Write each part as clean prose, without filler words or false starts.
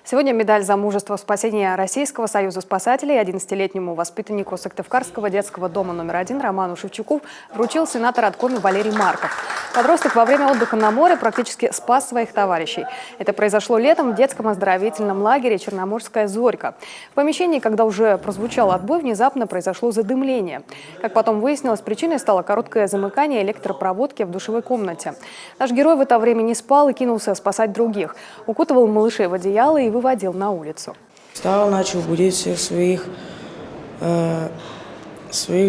Сегодня медаль за мужество в спасении Российского союза спасателей 11-летнему воспитаннику Сыктывкарского детского дома номер 1 Роману Шевчуку вручил сенатор Аткоми Валерий Марков. Подросток во время отдыха на море практически спас своих товарищей. Это произошло летом в детском оздоровительном лагере «Черноморская зорька». В помещении, когда уже прозвучал отбой, внезапно произошло задымление. Как потом выяснилось, причиной стало короткое замыкание электропроводки в душевой комнате. Наш герой в это время не спал и кинулся спасать других. Укутывал малышей в одеяло и выводил на улицу. Встал, начал будить всех своих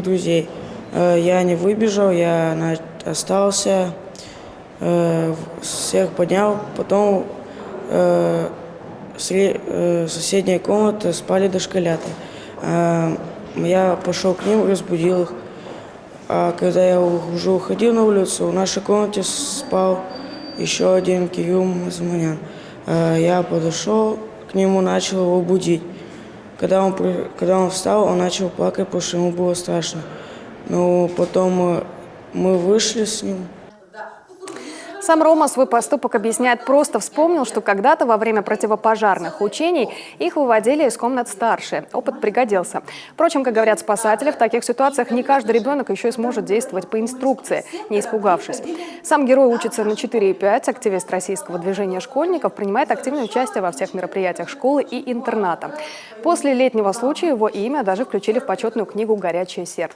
друзей. Я не выбежал, я остался, всех поднял. Потом в соседней комнате спали дошколята. Я пошел к ним, разбудил их. А когда я уже уходил на улицу, в нашей комнате спал еще один Кирилл Мазманян. Я подошел к нему, начал его будить. Когда он встал, он начал плакать, потому что ему было страшно. Но потом мы вышли с ним. Сам Рома свой поступок объясняет просто. Вспомнил, что когда-то во время противопожарных учений их выводили из комнат старшие. Опыт пригодился. Впрочем, как говорят спасатели, в таких ситуациях не каждый ребенок еще и сможет действовать по инструкции, не испугавшись. Сам герой учится на 4,5. Активист российского движения школьников, принимает активное участие во всех мероприятиях школы и интерната. После летнего случая его имя даже включили в почетную книгу «Горячее сердце».